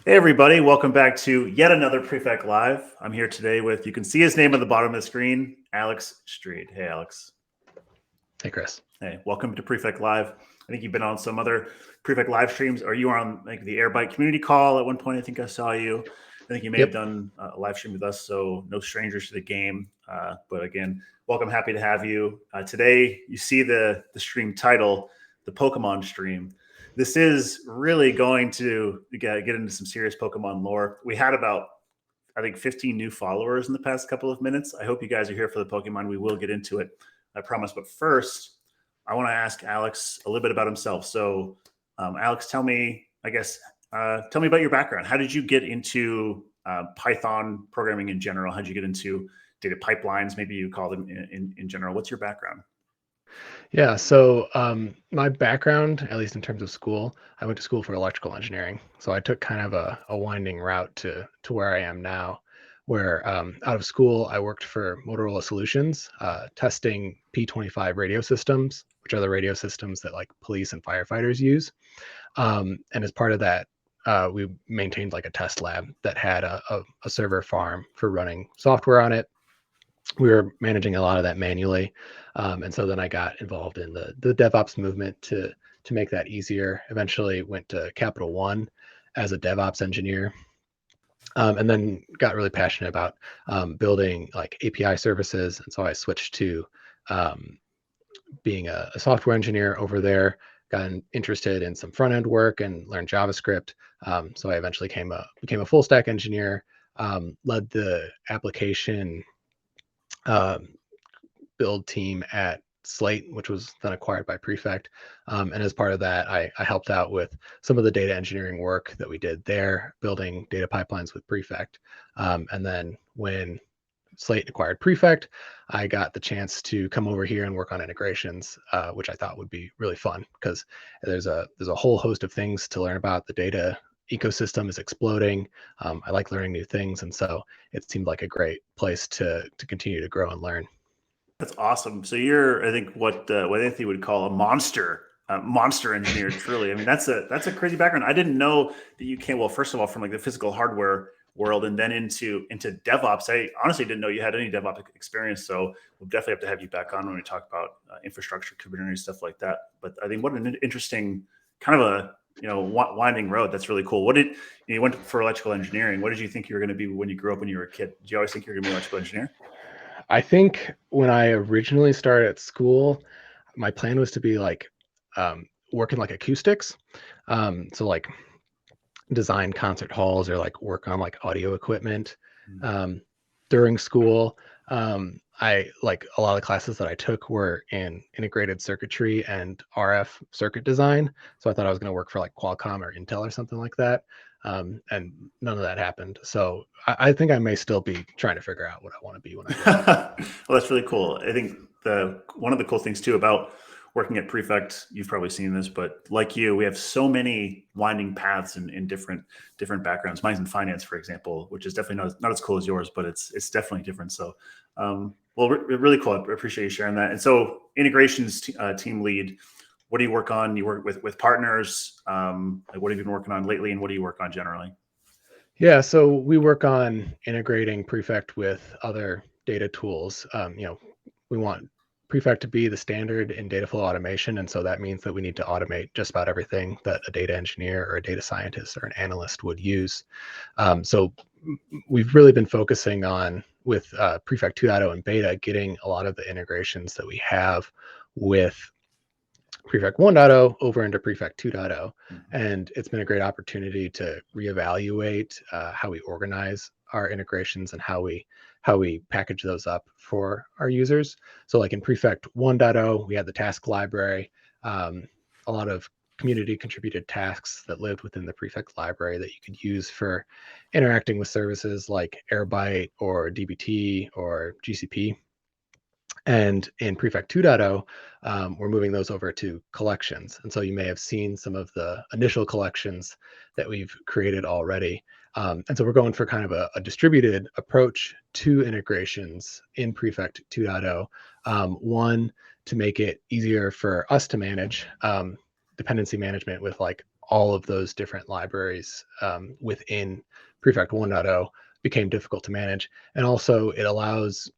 Hey everybody, welcome back to yet another Prefect Live. I'm here today with, you can see his name at the bottom of the screen, Alex Streed. Hey Alex. Hey Chris. Hey, welcome to Prefect Live. I think you've been on some other Prefect live streams, or you were on like the Airbite community call at one point. I think I saw you. I think you may have done a live stream with us, so no strangers to the game. But again, welcome, happy to have you. Today, you see the stream title, the Pokemon stream. This is really going to get into some serious Pokemon lore. We had about, I think, 15 new followers in the past couple of minutes. I hope you guys are here for the Pokemon. We will get into it, I promise. But first, I want to ask Alex a little bit about himself. So, Alex, tell me about your background. How did you get into Python programming in general? How did you get into data pipelines? Maybe you call them in general. What's your background? Yeah, so my background, at least in terms of school, I went to school for electrical engineering. So I took kind of a winding route to where I am now, where out of school, I worked for Motorola Solutions, testing P25 radio systems, which are the radio systems that like police and firefighters use. And as part of that, we maintained like a test lab that had a server farm for running software on it. We were managing a lot of that manually. And so then I got involved in the DevOps movement to make that easier. Eventually went to Capital One as a DevOps engineer. And then got really passionate about building like API services. And so I switched to being a software engineer over there, got interested in some front end work and learned JavaScript. So I eventually became a full stack engineer, led the application build team at Slate, which was then acquired by Prefect. And as part of that, I helped out with some of the data engineering work that we did there, building data pipelines with Prefect. And then when Slate acquired Prefect, I got the chance to come over here and work on integrations, which I thought would be really fun because there's a whole host of things to learn about. The data ecosystem is exploding. I like learning new things, and so it seemed like a great place to continue to grow and learn. That's awesome. So you're, I think, what Anthony would call a monster engineer. Truly, I mean, that's a crazy background. I didn't know that you came. Well, first of all, from like the physical hardware world, and then into DevOps. I honestly didn't know you had any DevOps experience. So we'll definitely have to have you back on when we talk about infrastructure, Kubernetes, stuff like that. But I think what an interesting kind of a winding road. That's really cool. You went for electrical engineering? What did you think you were going to be when you grew up, when you were a kid? Did you always think you were going to be an electrical engineer? I think when I originally started at school, my plan was to be like working like acoustics. So like design concert halls or like work on like audio equipment. During school, I like a lot of the classes that I took were in integrated circuitry and RF circuit design. So I thought I was going to work for like Qualcomm or Intel or something like that. And none of that happened. So I think I may still be trying to figure out what I want to be when I grow up. Well, that's really cool. I think one of the cool things too about working at Prefect, you've probably seen this, but like you, we have so many winding paths in different backgrounds. Mine's in finance, for example, which is definitely not as cool as yours, but it's definitely different. So, really cool. I appreciate you sharing that. And so, integrations team lead. What do you work on? You work with partners. Like what have you been working on lately, and what do you work on generally? Yeah, so we work on integrating Prefect with other data tools. We want Prefect to be the standard in data flow automation. And so that means that we need to automate just about everything that a data engineer or a data scientist or an analyst would use. So we've really been focusing on, with Prefect 2.0 and beta, getting a lot of the integrations that we have with Prefect 1.0 over into Prefect 2.0. And it's been a great opportunity to reevaluate how we organize our integrations and how we package those up for our users. So like in Prefect 1.0, we had the task library, a lot of community contributed tasks that lived within the Prefect library that you could use for interacting with services like Airbyte or dbt or GCP. And in Prefect 2.0, we're moving those over to collections. And so you may have seen some of the initial collections that we've created already. And so we're going for kind of a distributed approach to integrations in Prefect 2.0. One, to make it easier for us to manage dependency management with like all of those different libraries within Prefect 1.0 became difficult to manage. And also it allows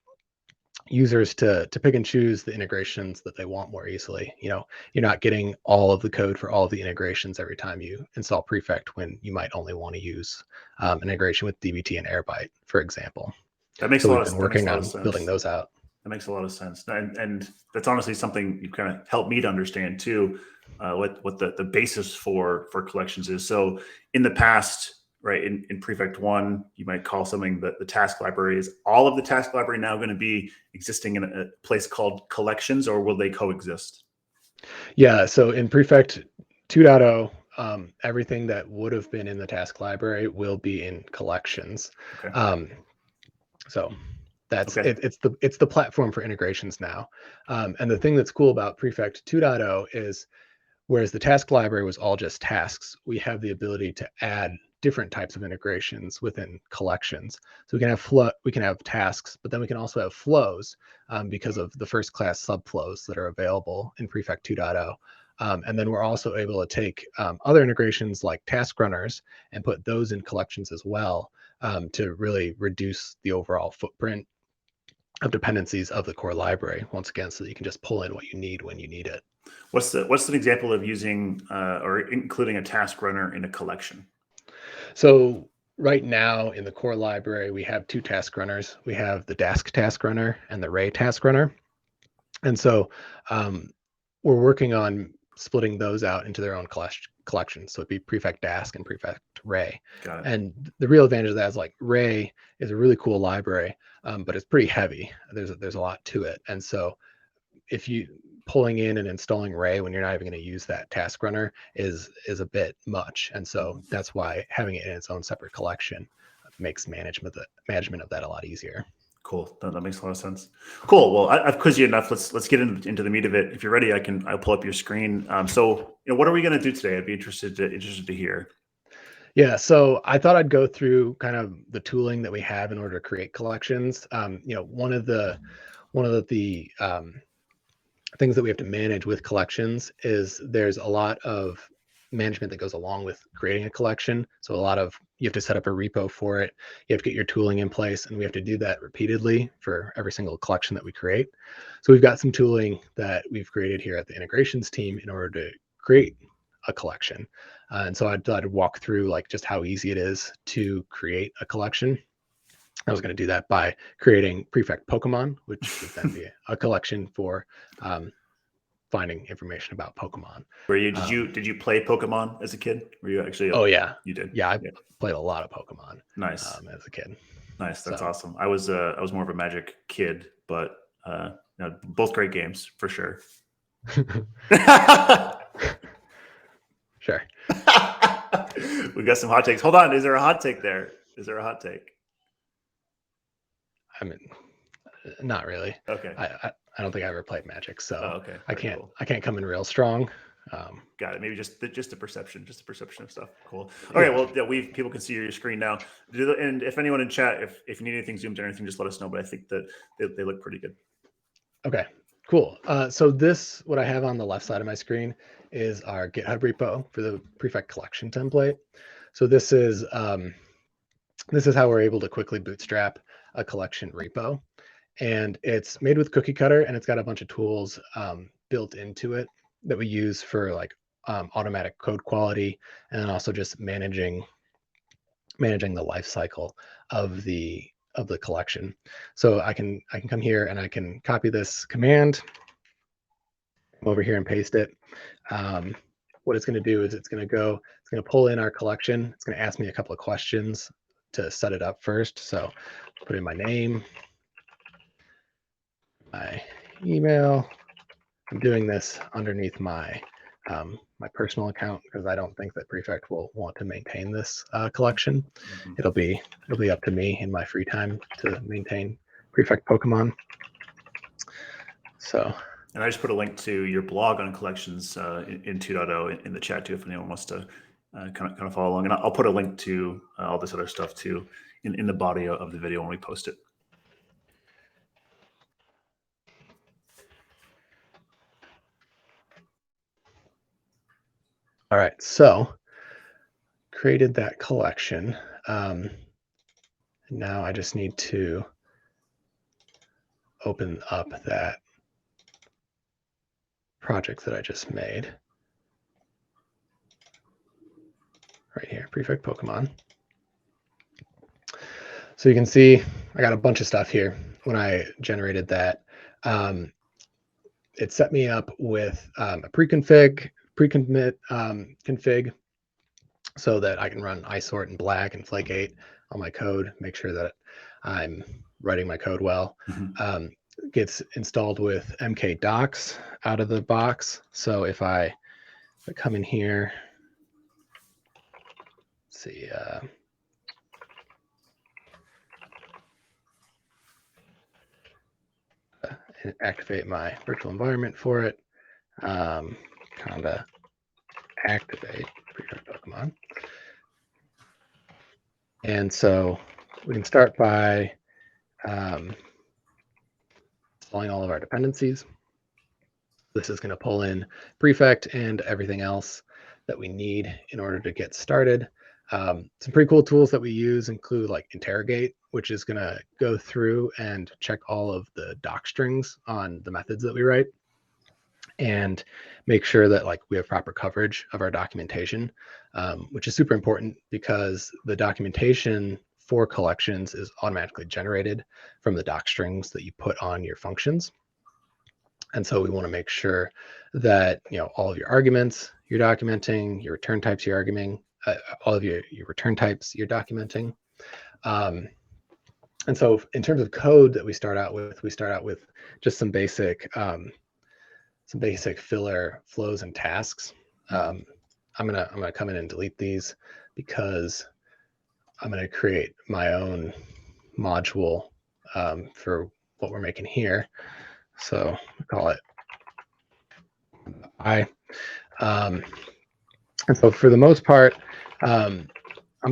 users to pick and choose the integrations that they want more easily. You're not getting all of the code for all of the integrations every time you install Prefect, when you might only want to use an integration with DBT and Airbyte, for example. That makes So a we've lot been of working on sense. building those out. That makes a lot of sense, and that's honestly something you kind of helped me to understand too, what the basis for collections is. So in the past, right, in Prefect 1, you might call something the task library. Is all of the task library now going to be existing in a place called collections, or will they coexist? Yeah, so in Prefect 2.0, everything that would have been in the task library will be in collections. Okay. So that's Okay. it's the platform for integrations now. And the thing that's cool about Prefect 2.0 is, whereas the task library was all just tasks, we have the ability to add different types of integrations within collections. So we can have tasks, but then we can also have flows because of the first class subflows that are available in Prefect 2.0. And then we're also able to take other integrations like task runners and put those in collections as well, to really reduce the overall footprint of dependencies of the core library, once again, so that you can just pull in what you need when you need it. What's an example of using or including a task runner in a collection? So right now in the core library, we have two task runners. We have the Dask task runner and the Ray task runner. And so we're working on splitting those out into their own collections. So it'd be Prefect Dask and Prefect Ray. Got it. And the real advantage of that is, like, Ray is a really cool library, but it's pretty heavy. There's a lot to it. And so if you pulling in and installing Ray when you're not even going to use that task runner is a bit much. And so that's why having it in its own separate collection makes management of that a lot easier. Cool. That makes a lot of sense. Cool. Well, I've quizzed you enough. Let's get into the meat of it. If you're ready, I'll pull up your screen. So, what are we going to do today? I'd be interested to hear. Yeah, so I thought I'd go through kind of the tooling that we have in order to create collections. One of the things that we have to manage with collections is there's a lot of management that goes along with creating a collection. So you have to set up a repo for it. You have to get your tooling in place, and we have to do that repeatedly for every single collection that we create. So we've got some tooling that we've created here at the integrations team in order to create a collection. And so I'd walk through like just how easy it is to create a collection. I was going to do that by creating Prefect Pokemon, which would then be a collection for finding information about Pokemon. Did you play Pokemon as a kid? Were you actually? Oh yeah, you did. Yeah, I played a lot of Pokemon. Nice. As a kid. Nice. That's awesome. I was more of a Magic kid, but both great games for sure. Sure. We got some hot takes. Hold on. Is there a hot take there? Is there a hot take? I mean, not really. Okay. I don't think I ever played Magic, so okay. I can't come in real strong. Got it. Maybe just a perception of stuff. Cool. All right. Well, people can see your screen now. And if anyone in chat, if you need anything zoomed or anything, just let us know. But I think that they look pretty good. Okay. Cool. So what I have on the left side of my screen is our GitHub repo for the Prefect collection template. So this is how we're able to quickly bootstrap a collection repo, and it's made with Cookie Cutter, and it's got a bunch of tools built into it that we use for like automatic code quality, and then also just managing the life cycle of the collection. So I can come here and I can copy this command, come over here and paste it. What it's going to do is it's going to pull in our collection. It's going to ask me a couple of questions to set it up first. So put in my name, my email. I'm doing this underneath my my personal account because I don't think that Prefect will want to maintain this collection. Mm-hmm. It'll be up to me in my free time to maintain Prefect Pokemon. So. And I just put a link to your blog on collections in 2.0 in the chat too, if anyone wants to kind of follow along. And I'll put a link to all this other stuff too in the body of the video when we post it. All right, so created that collection. Now I just need to open up that project that I just made. Right here, Prefect Pokemon. So you can see I got a bunch of stuff here when I generated that. It set me up with a pre-commit config so that I can run isort and black and flake8 on my code, make sure that I'm writing my code well. Gets installed with mkdocs out of the box. So if I come in here, let's see, and activate my virtual environment for it. Kind of activate Prefect Pokemon. And so we can start by installing all of our dependencies. This is going to pull in Prefect and everything else that we need in order to get started. Some pretty cool tools that we use include like interrogate, which is going to go through and check all of the doc strings on the methods that we write and make sure that like we have proper coverage of our documentation, which is super important because the documentation for collections is automatically generated from the doc strings that you put on your functions. And so we want to make sure that, you know, all of your arguments you're documenting, your return types you're arguing, all of your return types you're documenting. And so in terms of code that we start out with just some basic filler flows and tasks. I'm gonna come in and delete these because I'm gonna create my own module for what we're making here. So we call it and so for the most part, I'm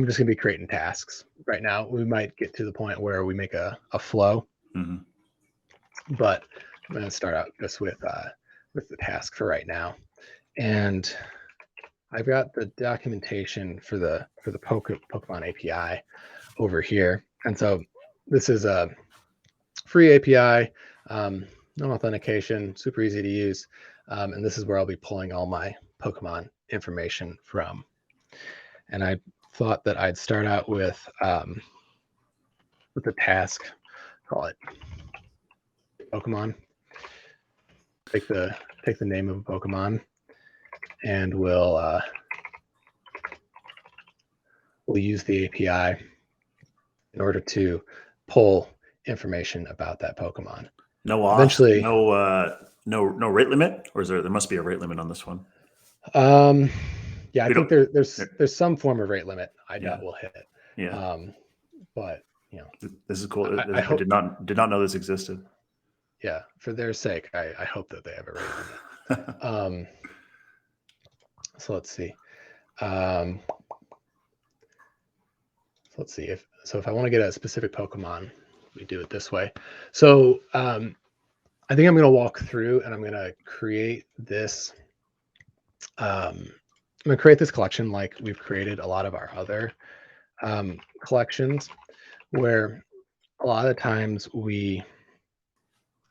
just gonna be creating tasks right now. We might get to the point where we make a flow, but I'm gonna start out just with the task for right now. And I've got the documentation for the Pokemon API over here. And so this is a free API, no authentication, super easy to use. And this is where I'll be pulling all my Pokemon information from. And I thought that I'd start out with the task, call it Pokemon. Take the name of a Pokemon, and we'll use the API in order to pull information about that Pokemon. No auth, eventually, no rate limit, or is there must be a rate limit on this one? Yeah, I think there's some form of rate limit. I doubt we'll hit it. Yeah. But you know, this is cool. I did not know this existed. Yeah, for their sake, I hope that they have a rate limit. So let's see. If I want to get a specific Pokemon, we do it this way. So I think I'm going to walk through and I'm going to create this. I'm going to create this collection like we've created a lot of our other collections, where a lot of times we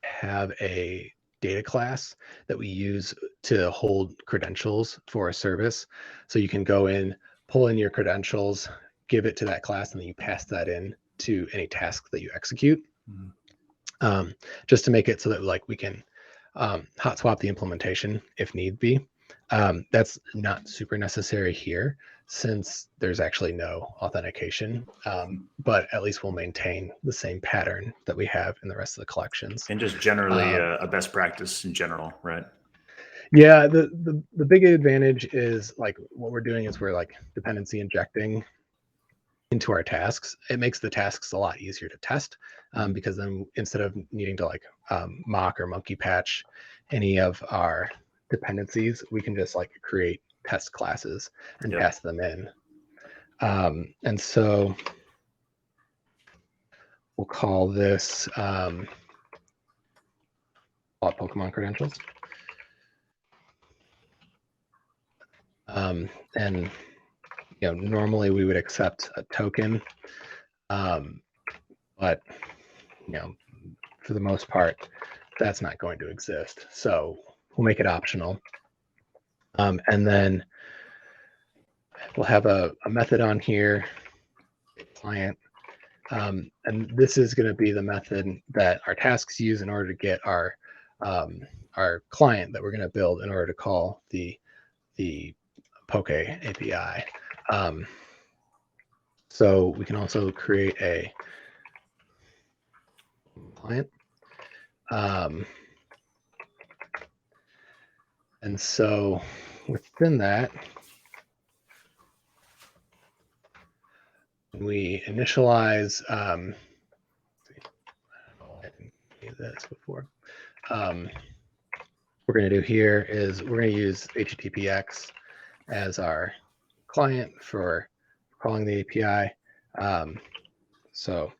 have a data class that we use to hold credentials for a service. So you can go in, pull in your credentials, give it to that class, and then you pass that in to any task that you execute. Just to make it so that like we can hot swap the implementation if need be. That's not super necessary here since there's actually no authentication, but at least we'll maintain the same pattern that we have in the rest of the collections. And just generally a best practice in general, right? Yeah, the big advantage is like what we're doing is we're like dependency injecting into our tasks. It makes the tasks a lot easier to test because then instead of needing to like mock or monkey patch any of our dependencies, we can just like create test classes and pass them in. And so we'll call this Pokemon credentials. And normally we would accept a token, but for the most part, that's not going to exist. So we'll make it optional. And then we'll have a method on here, client. And this is going to be the method that our tasks use in order to get our client that we're going to build in order to call the Poke API. So we can also create a client. And so within that, we initialize, I didn't do this before. What we're going to do here is we're going to use HTTPX as our client for calling the API. So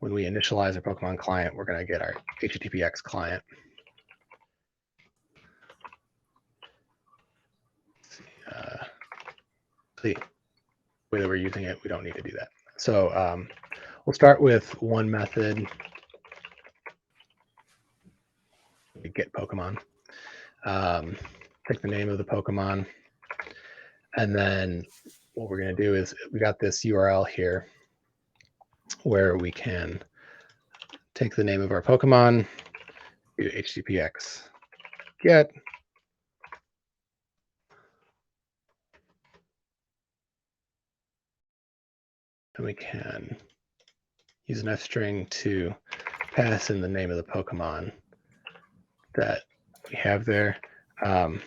when we initialize our Pokemon client, we're going to get our HTTPX client. The way that we're using it, we don't need to do that. So we'll start with one method, get Pokemon. Take the name of the Pokemon. And then what we're going to do is we got this URL here where we can take the name of our Pokemon, do HTTPX get, and we can use an F string to pass in the name of the Pokemon that we have there. And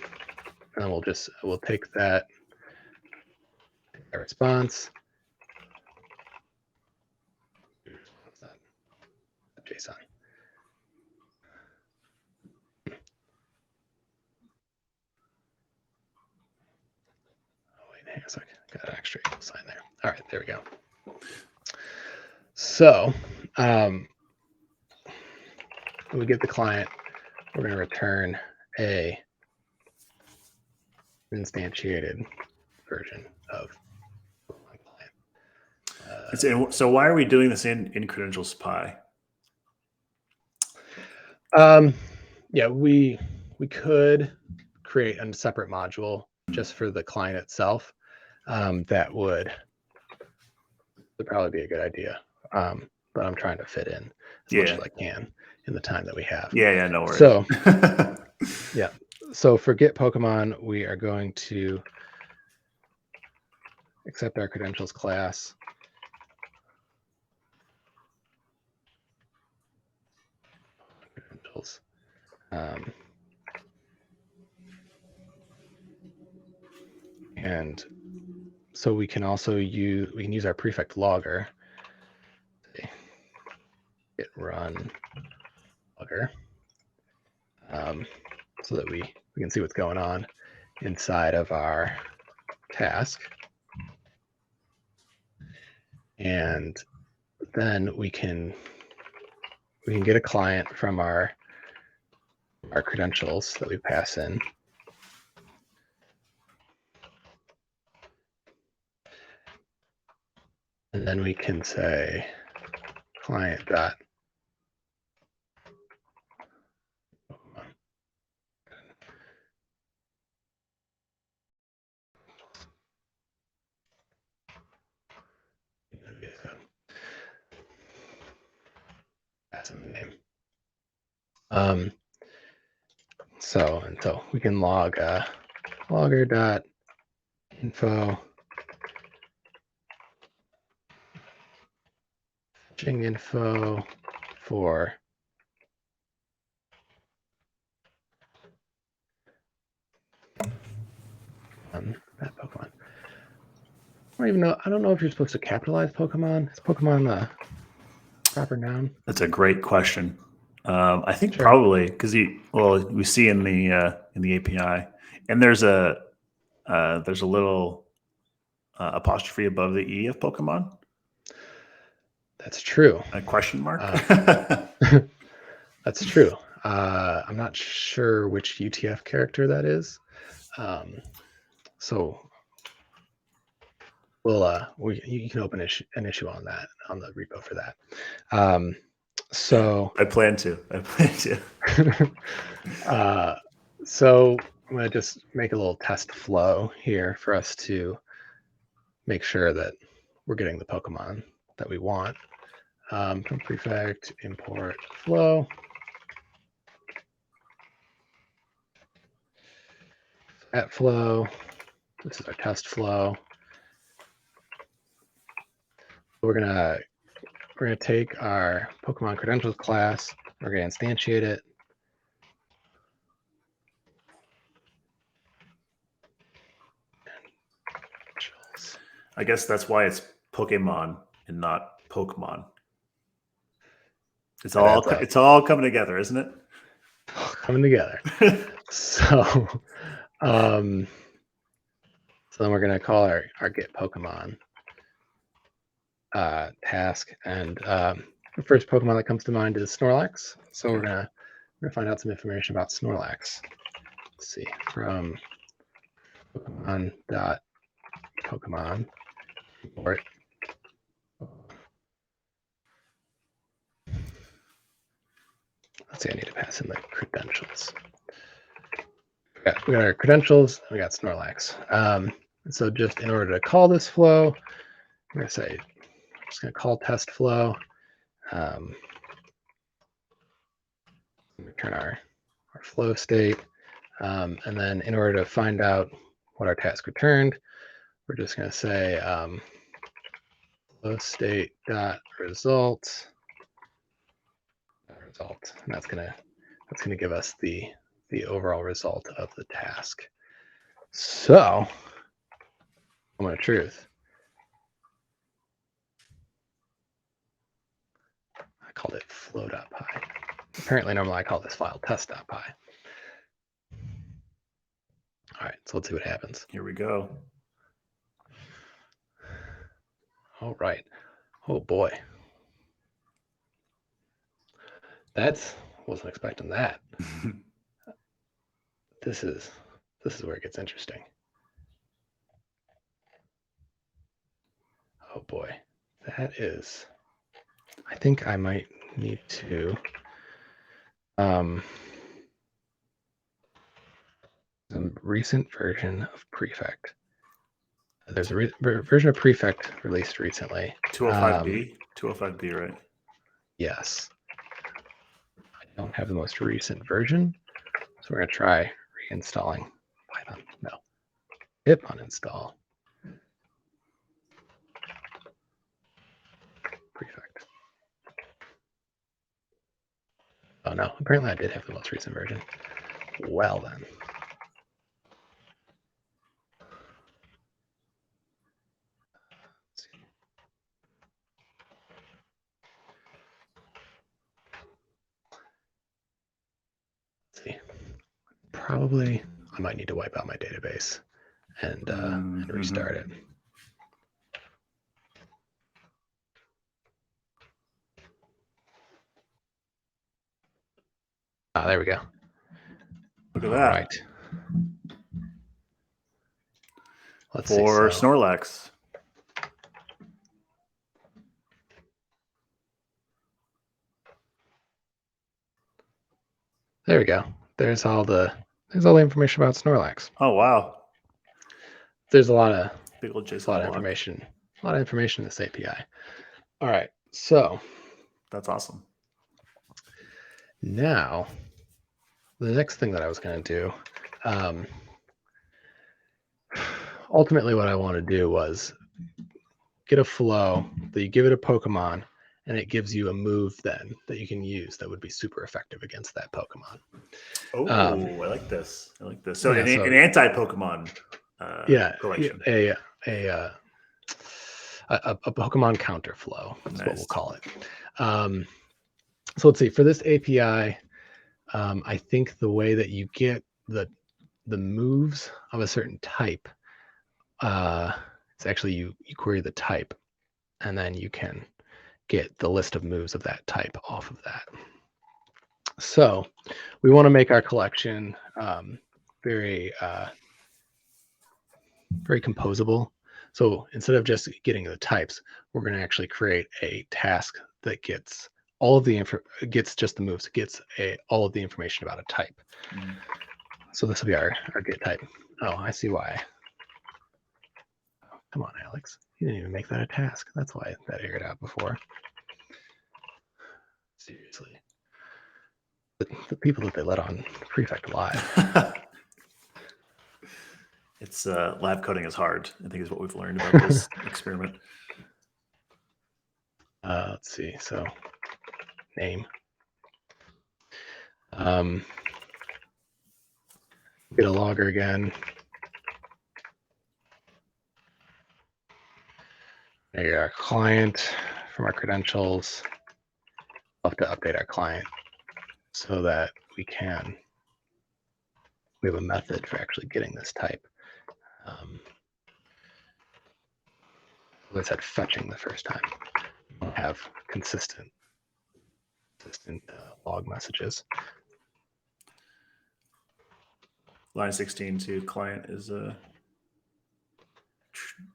we'll take that response. What's that? JSON. Oh, wait, hang on a second. Got an extra equal sign there. All right, there we go. So when we get the client, we're going to return a instantiated version of my client. So why are we doing this in credentials py? Yeah, we could create a separate module just for the client itself. That would probably be a good idea. But I'm trying to fit in as much as I can in the time that we have. Yeah, no worries. So yeah. So for get Pokemon, we are going to accept our credentials class. Credentials. And so we can also use our prefect logger. Git run logger. So that we can see what's going on inside of our task. And then we can get a client from our credentials that we pass in. And then we can say client dot pass in the name. So we can log logger dot info fetching info for that Pokemon. I don't know if you're supposed to capitalize Pokemon. Is Pokemon a proper noun? That's a great question. I think probably because we see in the API, and there's a little apostrophe above the E of Pokemon. That's true. A question mark. That's true. I'm not sure which UTF character that is. So you can open an issue on that, on the repo for that. So I plan to. So I'm going to just make a little test flow here for us to make sure that we're getting the Pokemon that we want. From Prefect, import flow. At flow, this is our test flow. We're gonna take our Pokemon credentials class. We're gonna instantiate it. I guess that's why it's Pokemon and not Pokemon. It's all coming together, isn't it? Coming together. So then we're gonna call our get Pokemon task, and the first Pokemon that comes to mind is Snorlax. So we're gonna find out some information about Snorlax. Let's see, from Pokemon import. Let's see, I need to pass in the credentials. We got our credentials, we got Snorlax. So just in order to call this flow, I'm going to say, I'm just going to call test flow. Return our flow state. And then in order to find out what our task returned, we're just going to say flow state dot result. And that's going to give us the overall result of the task. So, moment of truth. I called it flow.py. Apparently, normally I call this file test.py. All right, so let's see what happens. Here we go. All right. Oh boy. Wasn't expecting that. This is where it gets interesting. Oh boy. That is, I think I might need to some recent version of Prefect. There's a version of Prefect released recently. 205B? 205B, right? Yes. I don't have the most recent version, so we're going to try reinstalling Python. No. Pip uninstall. Prefect. Oh no, apparently I did have the most recent version. Well then. Let's see. Probably I might need to wipe out my database and restart it. Ah, there we go. Look at that. All right. Let's see. For Snorlax. There we go. There's all the information about Snorlax. Oh wow. There's a lot of big old JSON a lot of information. A lot of information in this API. All right. So that's awesome. Now, the next thing that I was going to do, ultimately what I want to do was get a flow that you give it a Pokemon, and it gives you a move then that you can use that would be super effective against that Pokemon. Oh, I like this. So, an anti-Pokemon collection. A Pokemon counter flow is what we'll call it. So let's see, for this API, I think the way that you get the moves of a certain type, it's actually you query the type, and then you can get the list of moves of that type off of that. So we want to make our collection very very composable. So instead of just getting the types, we're going to actually create a task that gets all of the gets just the moves, gets all of the information about a type. Mm. So this will be our get type. Oh, I see why. Come on, Alex. You didn't even make that a task. That's why that aired out before. Seriously. The people that they let on Prefect Live. It's live coding is hard, I think, is what we've learned about this experiment. Let's see. So name. Get a logger again. There our client from our credentials. We'll have to update our client so that we have a method for actually getting this type. I said fetching the first time. We don't have consistent log messages. Line 16 to client is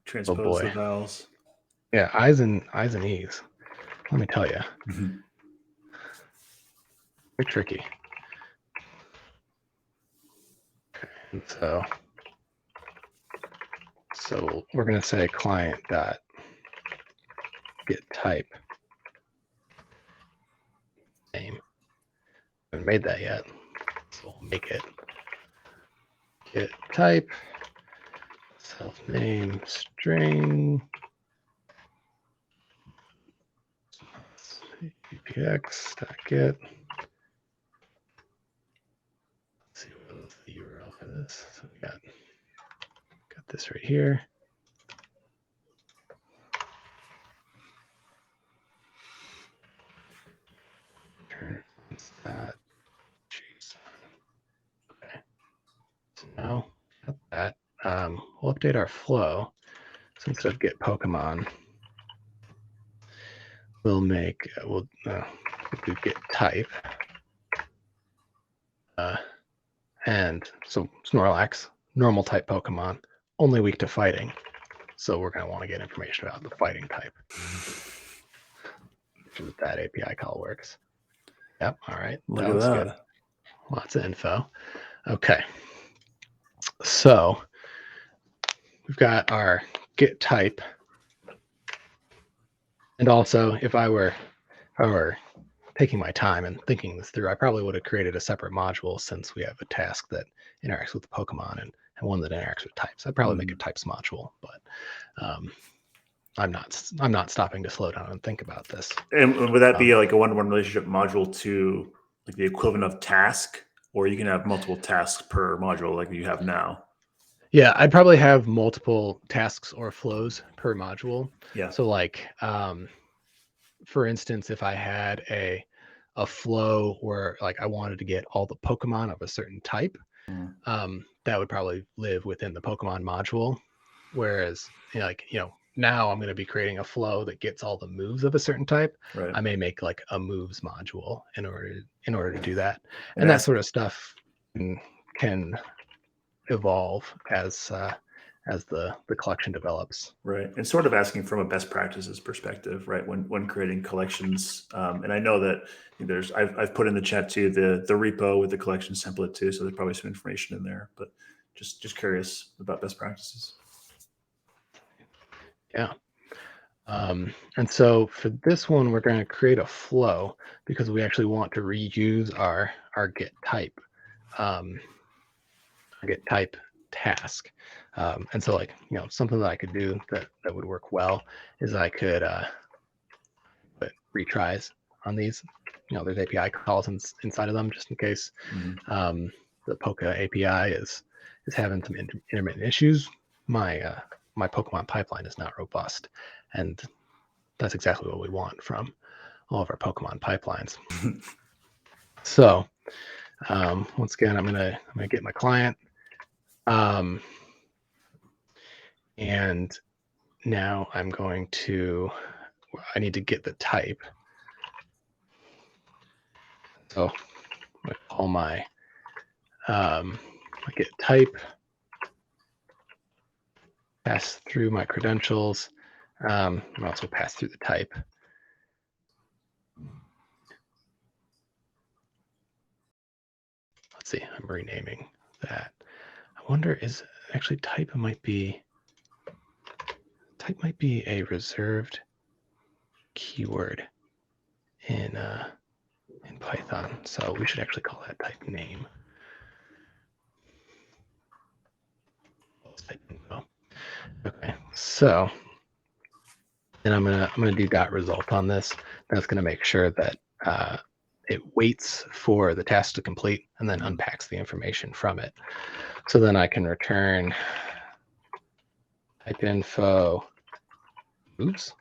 transpose the vowels. Yeah, I's and E's. Let me tell you. Mm-hmm. They're tricky. And so we're going to say client dot get type name. I haven't made that yet, so we'll make it. Get type self name string ppx.get. Let's see what's the URL for this. So we got this right here. Okay. So now got that. We'll update our flow. So instead of get Pokemon, we'll make we'll do get type. And so Snorlax, normal type Pokemon, only weak to fighting. So we're going to want to get information about the fighting type. That API call works. Yep. All right. Look at that. Good. Lots of info. Okay. So we've got our get type. And also, if I were taking my time and thinking this through, I probably would have created a separate module since we have a task that interacts with the Pokemon and one that interacts with types. I'd probably make a types module, but I'm not stopping to slow down and think about this. And would that be like a one-to-one relationship module to like the equivalent of task, or you can have multiple tasks per module like you have now? Yeah, I'd probably have multiple tasks or flows per module. Yeah. So like, for instance, if I had a flow where like I wanted to get all the Pokemon of a certain type, that would probably live within the Pokemon module. Whereas, now I'm going to be creating a flow that gets all the moves of a certain type. Right. I may make like a moves module in order to do that, and that sort of stuff can evolve as the collection develops. Right. And sort of asking from a best practices perspective, right? When creating collections. And I know that I've put in the chat too, the repo with the collections template too. So there's probably some information in there, but just curious about best practices. Yeah. And so for this one, we're going to create a flow because we actually want to reuse our get type, task. And so something that I could do that would work well is I could put retries on these. There's API calls inside of them just in case the Poke API is having some intermittent issues. My Pokemon pipeline is not robust, and that's exactly what we want from all of our Pokemon pipelines. So once again, I'm gonna get my client, and now I need to get the type. So I'm gonna call my get type pass through my credentials, and also pass through the type. Let's see, I'm renaming that. I wonder, is actually type might be a reserved keyword in Python. So we should actually call that type name. Type info. Okay, so then I'm gonna do dot result on this. That's gonna make sure that it waits for the task to complete and then unpacks the information from it. So then I can return type info. Oops.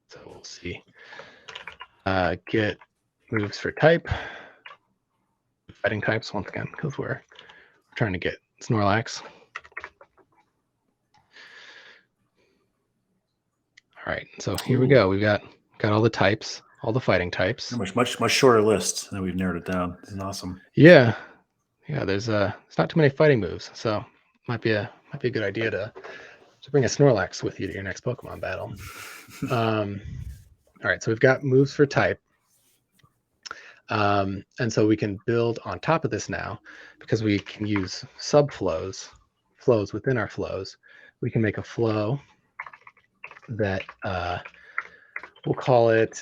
So we'll see. Get moves for type. Fighting types once again because we're trying to get Snorlax. All right, so here we go. We've got all the types, all the fighting types. Much shorter list. Now we've narrowed it down. This is awesome. Yeah. There's not too many fighting moves, so might be a good idea to bring a Snorlax with you to your next Pokemon battle. All right, so we've got moves for type, and so we can build on top of this now because we can use subflows, flows within our flows. We can make a flow that we'll call it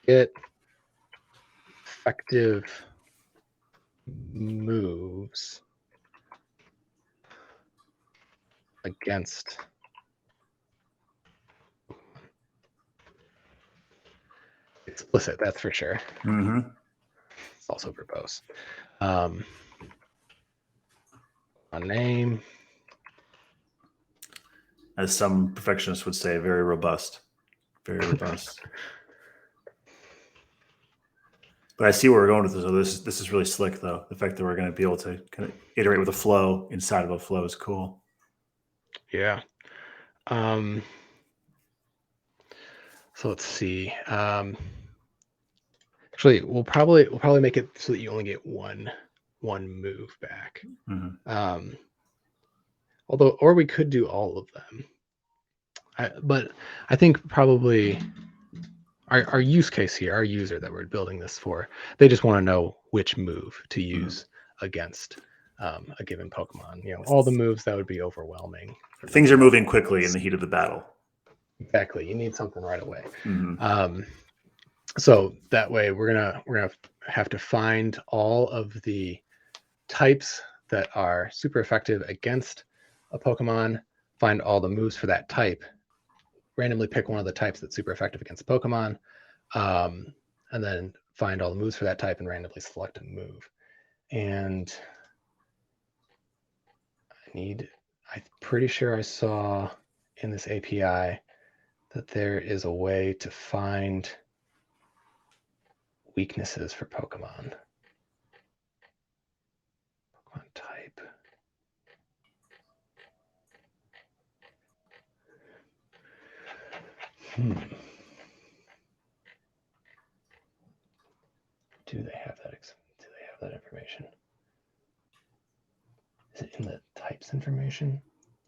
get effective moves against explicit, that's for sure. Mm-hmm. It's also verbose. A name. As some perfectionists would say, very robust. Very robust. But I see where we're going with this. So this is really slick, though. The fact that we're going to be able to kind of iterate with a flow inside of a flow is cool. Yeah. So let's see. Actually, we'll probably make it so that you only get one move back. Mm-hmm. Or we could do all of them. But I think probably our use case here, our user that we're building this for, they just want to know which move to use against a given Pokemon. All the moves, that would be overwhelming. Things are moving quickly in the heat of the battle. Exactly. You need something right away. Mm-hmm. So that way we're gonna have to find all of the types that are super effective against a Pokemon, find all the moves for that type, randomly pick one of the types that's super effective against a Pokemon, and then find all the moves for that type and randomly select a move. And I'm pretty sure I saw in this API that there is a way to find weaknesses for Pokemon. Pokemon type. Do they have that information? Is it in the types information?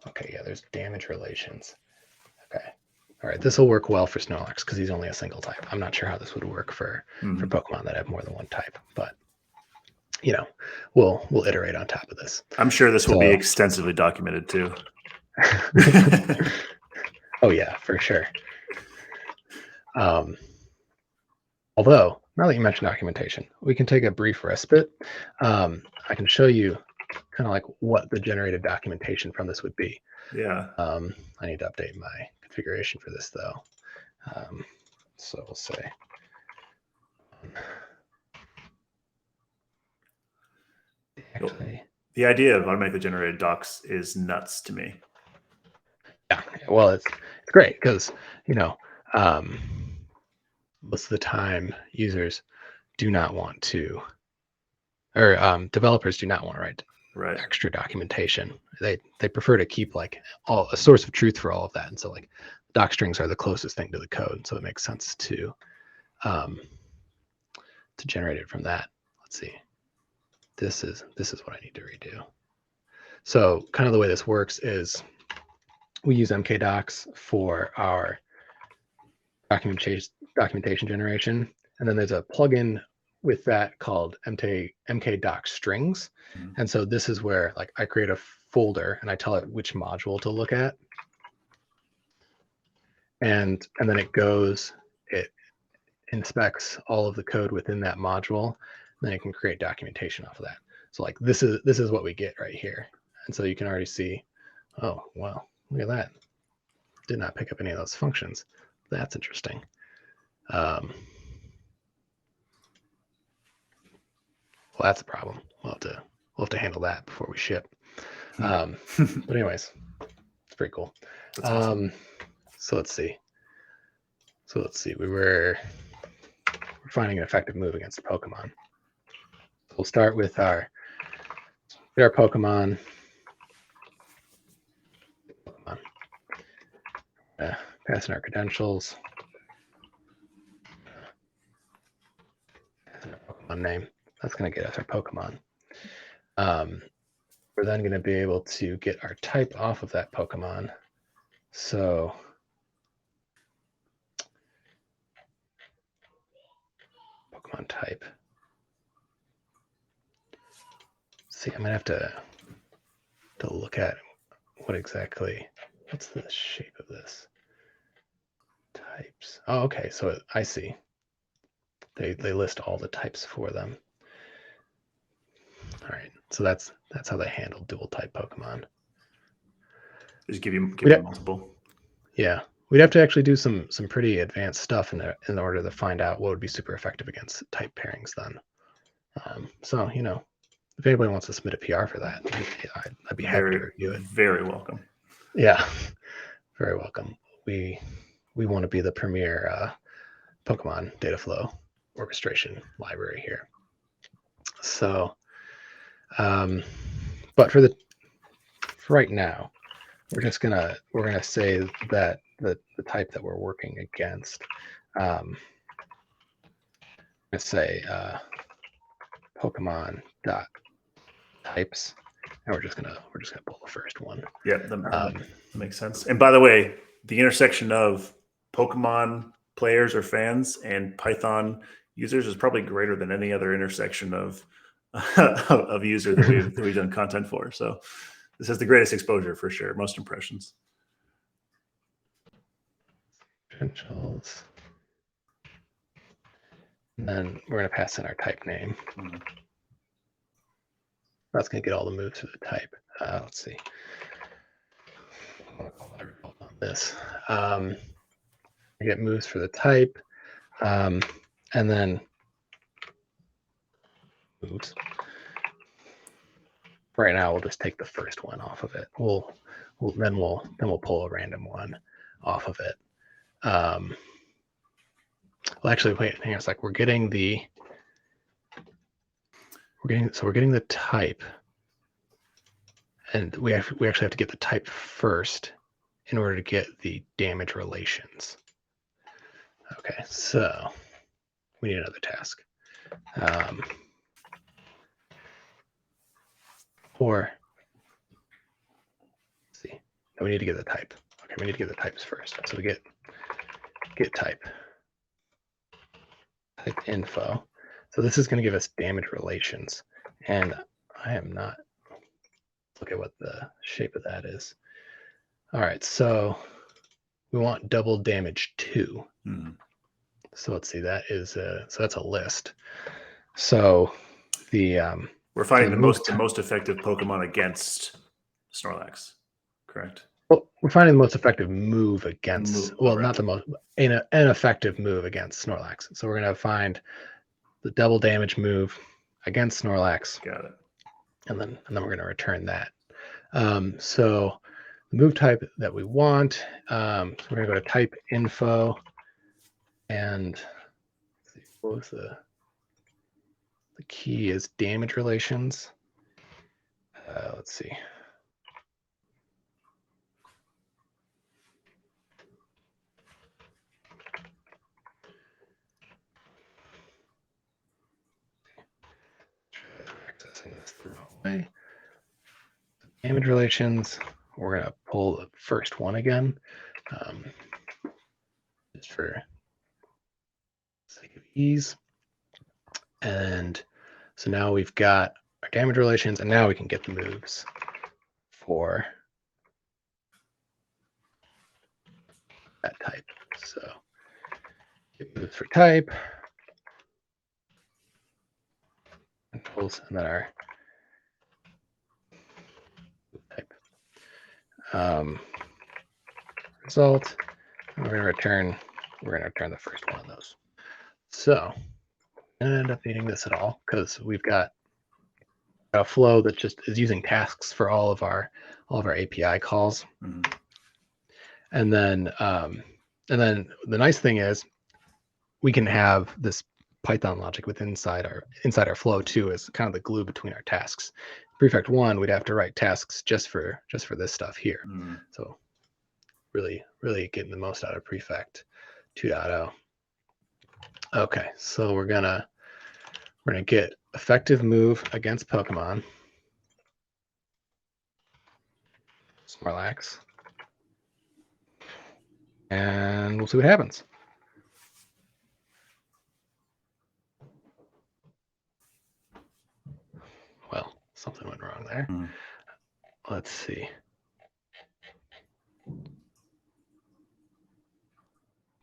Okay, yeah, there's damage relations. Okay. All right, this will work well for Snorlax because he's only a single type. I'm not sure how this would work for Pokemon that have more than one type, but we'll iterate on top of this. I'm sure this will be extensively documented too. Oh yeah, for sure. Although, now that you mentioned documentation, we can take a brief respite. I can show you kind of like what the generated documentation from this would be. Yeah. I need to update my configuration for this though. So we'll say actually, the idea of automatically generated docs is nuts to me. Yeah, well, it's great because most of the time users do not want to, or developers do not want to write extra documentation. They prefer to keep like a source of truth for all of that, and so like doc strings are the closest thing to the code, so it makes sense to generate it from that. Let's see. This is what I need to redo. So kind of the way this works is we use mkdocs for our documentation generation. And then there's a plugin with that called mkdoc strings. Mhm. And so this is where like I create a folder and I tell it which module to look at. And then it inspects all of the code within that module. And then it can create documentation off of that. So like this is what we get right here. And so you can already see, oh, wow, look at that. Did not pick up any of those functions. That's interesting. Well, that's a problem. We'll have to handle that before we ship. But anyways, it's pretty cool. That's awesome. So let's see. We're finding an effective move against the Pokemon. So we'll start with our Pokemon. Pass in our credentials. Pokemon name. That's going to get us our Pokemon. We're then going to be able to get our type off of that Pokemon. So Pokemon type. See, I'm going to have to look at what's the shape of this? Types. Oh, okay. So I see. They list all the types for them. All right. So that's how they handle dual type Pokemon. Just give you multiple. Yeah. We'd have to actually do some pretty advanced stuff in order to find out what would be super effective against type pairings then. So, if anybody wants to submit a PR for that, I'd be happy to review it. Very welcome. Yeah, very welcome. We want to be the premier Pokemon data flow orchestration library here. So, but for right now, we're gonna say that the type that we're working against, let's say Pokemon dot types, and we're just gonna pull the first one. Yeah, that makes sense. And by the way, the intersection of Pokemon players or fans and Python users is probably greater than any other intersection of of user that we've done content for. So this has the greatest exposure for sure. Most impressions. Credentials. And then we're going to pass in our type name. That's going to get all the moves for the type. Let's see. On this. We get moves for the type. And then moves. Right now, we'll just take the first one off of it. We'll pull a random one off of it. Well, actually, wait, hang on a sec. We're getting the type, and we actually have to get the type first in order to get the damage relations. Okay, so we need another task. Or let's see, we need to get the type. Okay, we need to get the types first. So we get type info. So this is going to give us damage relations, and I am not. Look at what the shape of that is. All right, so we want double damage 2. So let's see, that is so that's a list. So we're finding the most effective Pokemon against Snorlax, correct? Well, we're finding the most effective move against. Not the most, an effective move against Snorlax. So we're going to find the double damage move against Snorlax. Got it. And then we're going to return that. So the move type that we want, so we're going to go to type info, and what was the key is damage relations. Let's see. Accessing this the wrong way. damage relations. We're going to pull the first one again, just for sake of ease. And so now we've got our damage relations, and now we can get the moves for that type. So get moves for type, controls, and then our type. Result. And we're going to return the first one of those. So I didn't end up needing this at all because we've got a flow that just is using tasks for all of our API calls. Mm-hmm. And then the nice thing is we can have this Python logic inside our flow too, as kind of the glue between our tasks. Prefect 1, we'd have to write tasks just for this stuff here. Mm-hmm. So really getting the most out of Prefect 2.0. Okay, so we're gonna get effective move against Pokemon. Snorlax. And we'll see what happens. Well, something went wrong there. Mm-hmm. Let's see.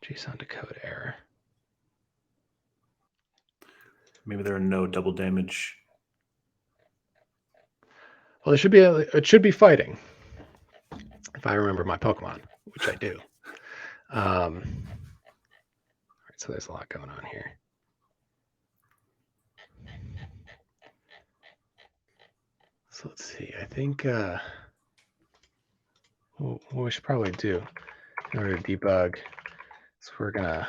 JSON decode error. Maybe there are no double damage. Well, it should be fighting, if I remember my Pokemon, which I do. All right, so there's a lot going on here. So let's see. I think what we should probably do in order to debug is we're gonna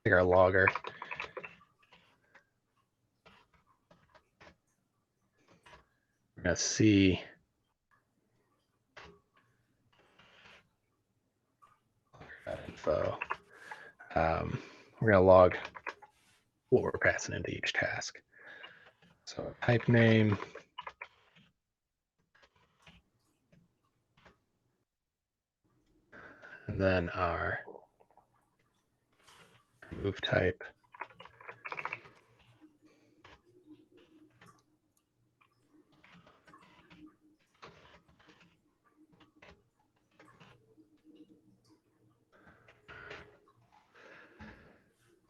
take our logger. We're gonna see info. We're gonna log what we're passing into each task. So type name. And then our move type.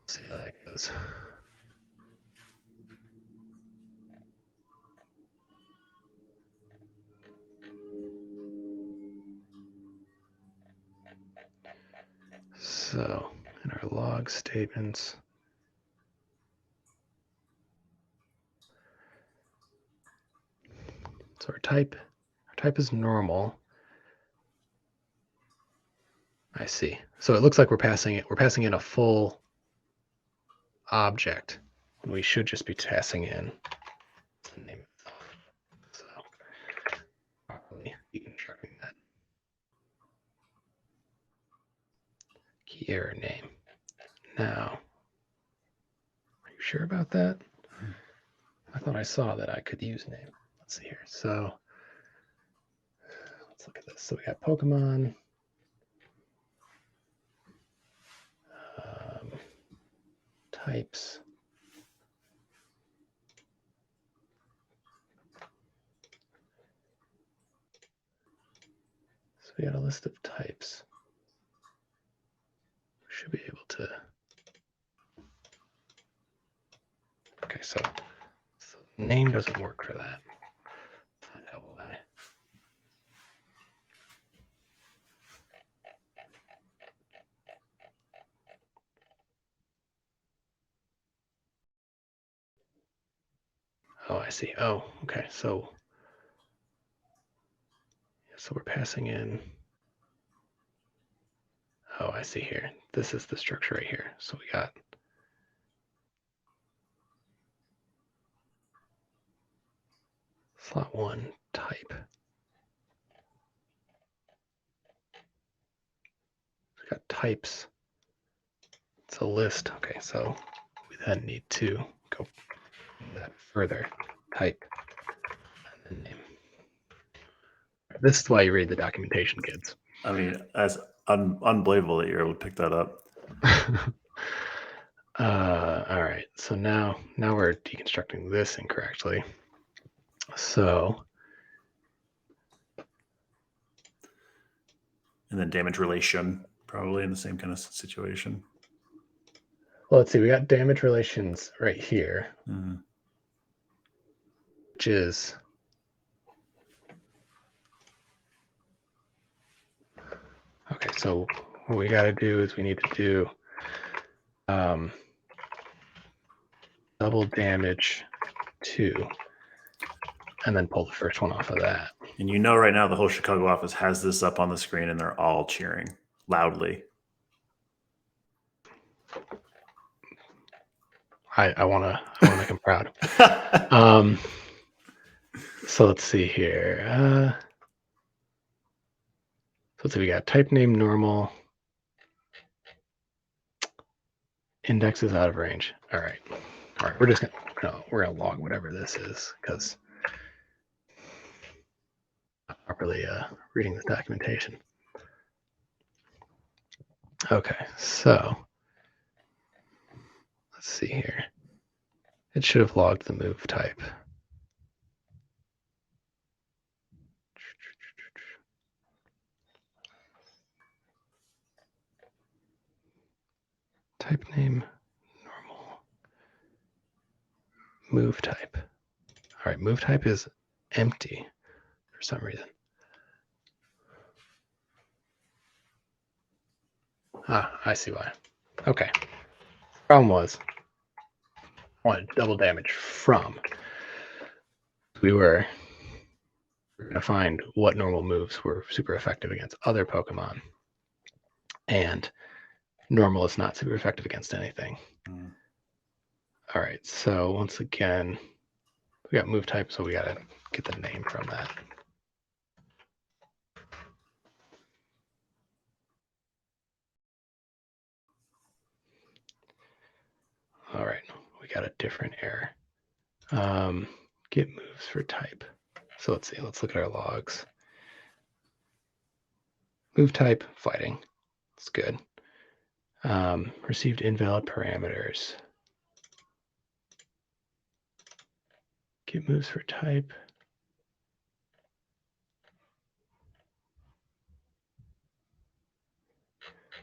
Let's see how that goes. So in our log statements, so our type is normal. I see. So it looks like we're passing in a full object. We should just be passing in the name itself. So properly deconstructing that key error name. Now, are you sure about that? I thought I saw that I could use name. Let's see here. So let's look at this. So we got Pokemon. Types. So we got a list of types. We should be able to. Okay, so name doesn't work for that. Find out why. Oh, I see. Oh, okay. So we're passing in. Oh, I see here. This is the structure right here. So we got slot 1 type. We got types. It's a list. Okay, so we then need to go that further. Type and then name. This is why you read the documentation, kids. I mean, that's unbelievable that you're able to pick that up. All right, so now we're deconstructing this incorrectly. So, and then damage relation, probably in the same kind of situation. Well, let's see. We got damage relations right here, which is okay. So what we got to do is we need to do double damage 2, and then pull the first one off of that. And you know, right now the whole Chicago office has this up on the screen, and they're all cheering loudly. I want to make them proud. So let's see here. So let's see. We got type name normal. Index is out of range. All right. We're just gonna log whatever this is because I'm not properly reading the documentation. Okay, so let's see here. It should have logged the move type. Type name normal. Move type. All right, move type is empty for some reason. I see why. Okay. Problem was I wanted double damage from. We were going to find what normal moves were super effective against other Pokemon. And normal is not super effective against anything. All right, so once again, we got move type, so we got to get the name from that. All right, we got a different error. Get moves for type. So let's see, let's look at our logs. Move type, fighting. That's good. Received invalid parameters. Get moves for type.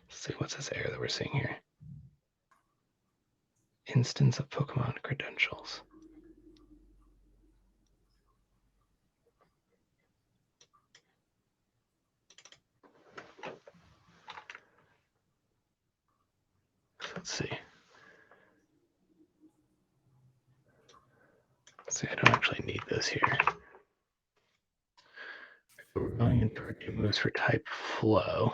Let's see, what's this error that we're seeing here? Instance of Pokemon credentials. Let's see. I don't actually need this here. We're going into our get moves for type flow.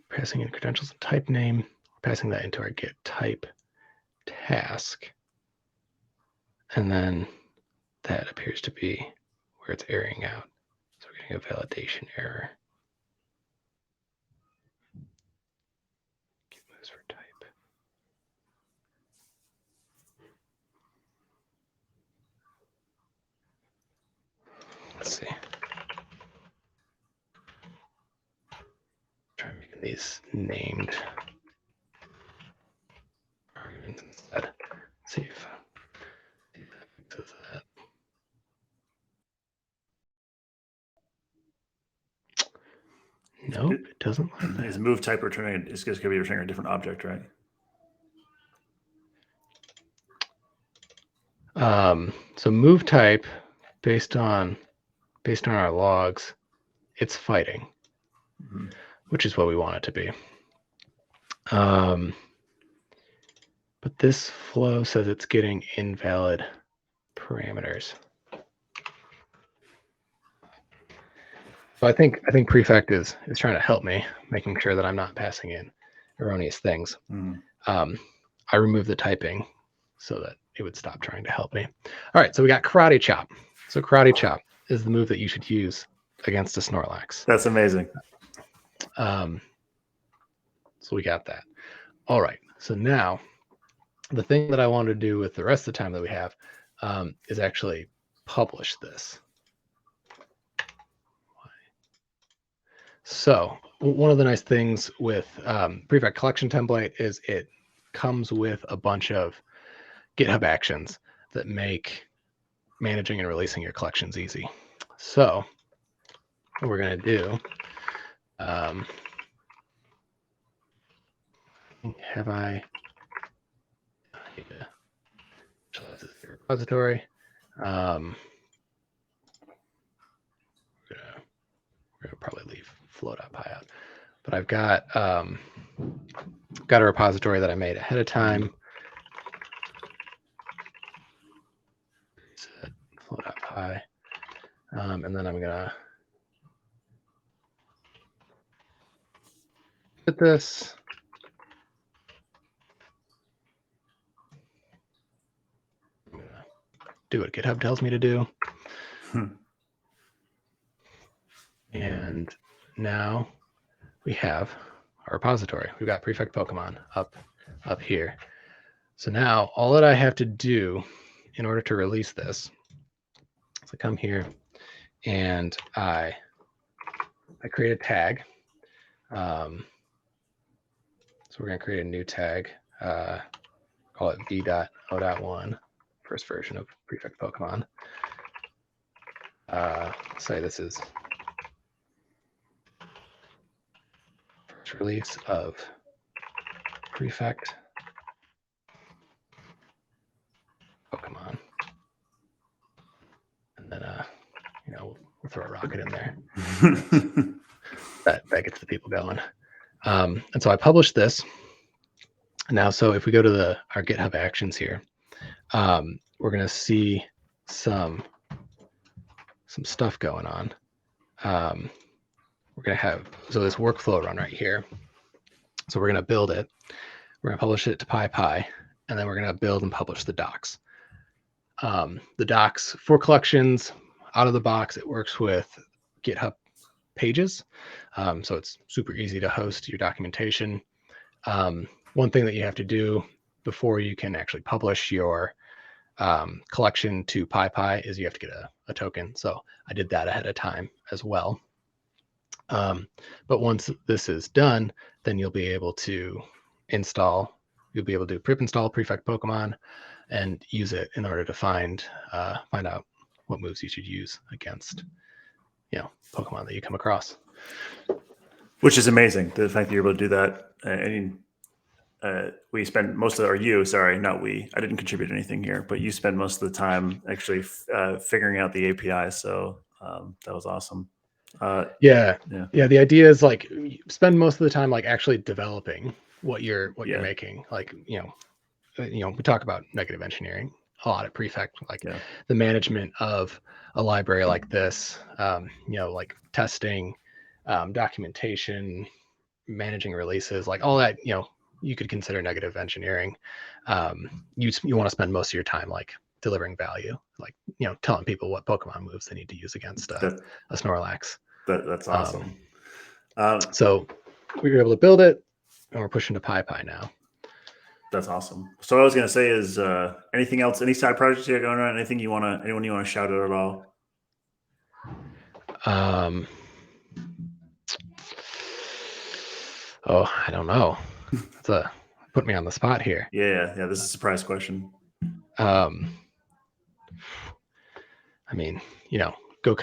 Passing in credentials and type name. Passing that into our get type task. And then that appears to be where it's erroring out. So we're getting a validation error. Get moves for type. Let's see. Try making these named arguments instead. Let's see if that fixes that. Nope, it doesn't like that. Is move type returning? It's just going to be returning a different object, right? So move type, based on our logs, it's fighting, which is what we want it to be. But this flow says it's getting invalid parameters. So I think Prefect is trying to help me, making sure that I'm not passing in erroneous things. I removed the typing so that it would stop trying to help me. All right, so we got Karate Chop. So Karate Chop is the move that you should use against a Snorlax. That's amazing. So we got that. All right, so now the thing that I want to do with the rest of the time that we have is actually publish this. So one of the nice things with Prefect collection template is it comes with a bunch of GitHub actions that make managing and releasing your collections easy. So what we're going to do, have I need to initialize this repository. We're gonna probably leave flow.py out, but I've got a repository that I made ahead of time. Flow.py, and then I'm gonna put this. I'm gonna do what GitHub tells me to do. And now we have our repository. We've got Prefect Pokemon up here. So now all that I have to do in order to release this is I come here and I create a tag. So we're going to create a new tag, call it v.o.1, first version of Prefect Pokemon. Say this is first release of Prefect Pokemon. And then, we'll throw a rocket in there. that gets the people going. And so I published this. Now, so if we go to our GitHub actions here, we're going to see some stuff going on. We're going to have this workflow run right here. So we're going to build it. We're going to publish it to PyPy, and then we're going to build and publish the docs. The docs for collections, out of the box, it works with GitHub pages. So it's super easy to host your documentation. One thing that you have to do before you can actually publish your collection to PyPy is you have to get a token. So I did that ahead of time as well. But once this is done, then you'll be able to do pip install Prefect Pokemon and use it in order to find out what moves you should use against Pokemon that you come across. Which is amazing, the fact that you're able to do that. I mean, we spent most of I didn't contribute anything here, but you spend most of the time actually figuring out the API. So that was awesome. The idea is like spend most of the time like actually developing what you're making. Like we talk about negative engineering a lot at Prefect, like the management of a library like this, like testing, documentation, managing releases, like all that, you could consider negative engineering. You want to spend most of your time like delivering value, like telling people what Pokemon moves they need to use against a Snorlax. That's awesome. So we were able to build it, and we're pushing to PyPy now. That's awesome. So what I was going to say is, anything else? Any side projects you got going on? Anything anyone you want to shout out at all? I don't know. Put me on the spot here. Yeah. This is a surprise question. I mean, go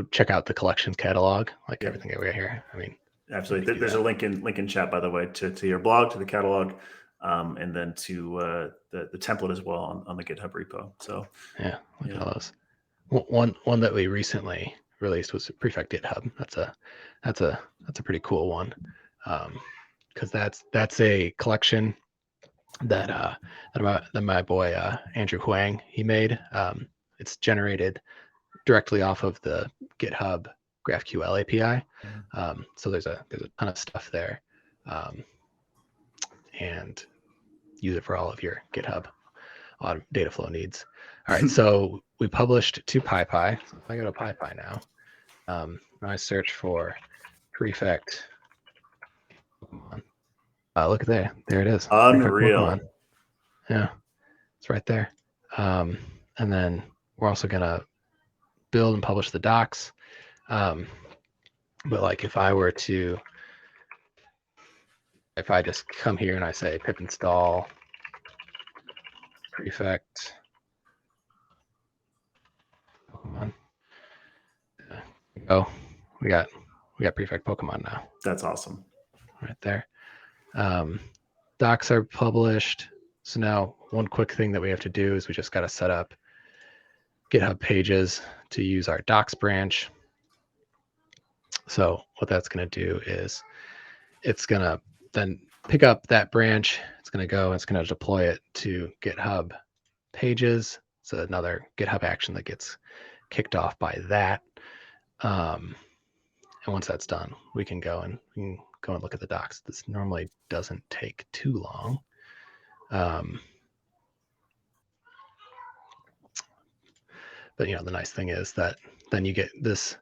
check out the collections catalog, like everything that we got here. I mean, absolutely. There's a link in chat, by the way, to your blog, to the catalog, and then to the template as well on the GitHub repo. So look at all those. One that we recently released was Prefect GitHub. That's a pretty cool one, because that's a collection that my boy Andrew Huang he made. It's generated directly off of the GitHub GraphQL API. So there's a ton of stuff there, and use it for all of your GitHub data flow needs. All right, so we published to PyPy. So if I go to PyPy now, I search for Prefect Pokemon. Look at there it is. Unreal. Yeah, it's right there. And then we're also gonna build and publish the docs. But like if I just come here and I say pip install Prefect Pokemon, oh, we got Prefect Pokemon now. That's awesome. Right there. Docs are published. So now one quick thing that we have to do is we just got to set up GitHub pages to use our docs branch. So what that's going to do is it's going to then pick up that branch. It's going to go, it's going to deploy it to GitHub pages. It's another GitHub action that gets kicked off by that. And once that's done, we can go and look at the docs. This normally doesn't take too long. But the nice thing is that then you get this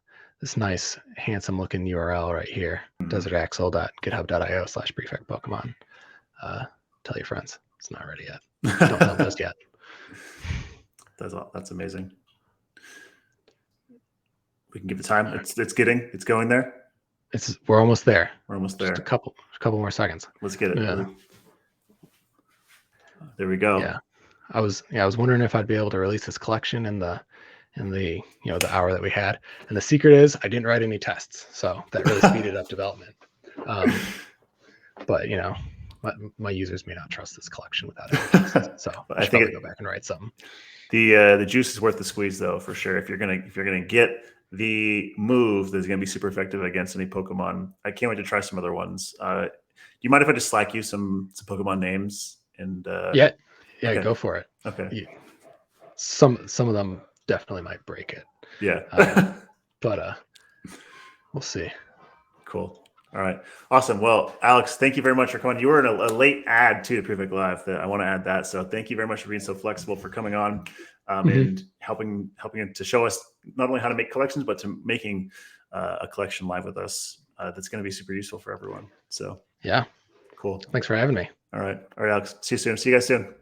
nice, handsome looking URL right here, desertaxle.github.io/prefect Pokemon. Tell your friends. It's not ready yet. Don't tell them just yet. That's amazing. We can give it time. It's going there. We're almost there. We're almost there. Just a couple more seconds. Let's get it. Yeah. There we go. Yeah. I was wondering if I'd be able to release this collection in the the hour that we had. And the secret is I didn't write any tests, so that really speeded up development. But my users may not trust this collection without any tests, so I think go back and write something. The juice is worth the squeeze, though, for sure. If you're gonna get the move that's gonna be super effective against any Pokemon, I can't wait to try some other ones. Do you mind if I just Slack you some Pokemon names? And yeah, okay. Go for it. Okay. Yeah. Some of them definitely might break it. Yeah. But we'll see. Cool. All right. Awesome. Well, Alex, thank you very much for coming. You were in a late add to the Prefect Live. I want to add that. So thank you very much for being so flexible, for coming on and helping to show us not only how to make collections, but to making a collection live with us. That's going to be super useful for everyone. So yeah. Cool. Thanks for having me. All right, Alex. See you soon. See you guys soon.